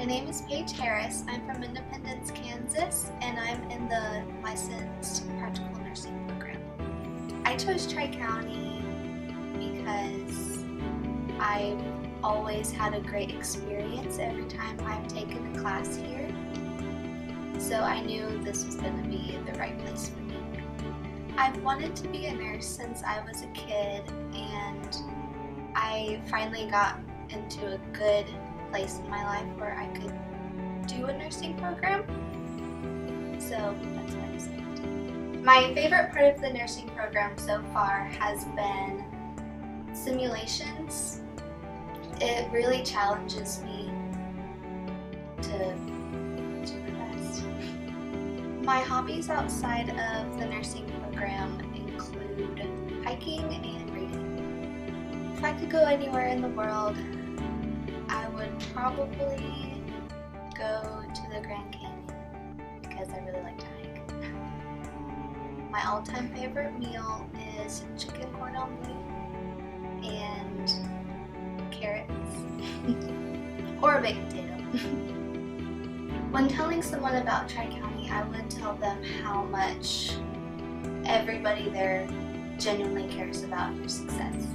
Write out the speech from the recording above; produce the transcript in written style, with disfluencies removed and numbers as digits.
My name is Paige Harris. I'm from Independence, Kansas, and I'm in the licensed practical nursing program. I chose Tri-County because I've always had a great experience every time I've taken a class here. So I knew this was going to be the right place for me. I've wanted to be a nurse since I was a kid, and I finally got into a good place in my life where I could do a nursing program. So that's why I decided. My favorite part of the nursing program so far has been simulations. It really challenges me to do the best. My hobbies outside of the nursing program include hiking and reading. If I could go anywhere in the world, I would probably go to the Grand Canyon because I really like to hike. My all-time favorite meal is chicken cordon bleu and carrots or a baked potato. When telling someone about Tri-County, I would tell them how much everybody there genuinely cares about your success.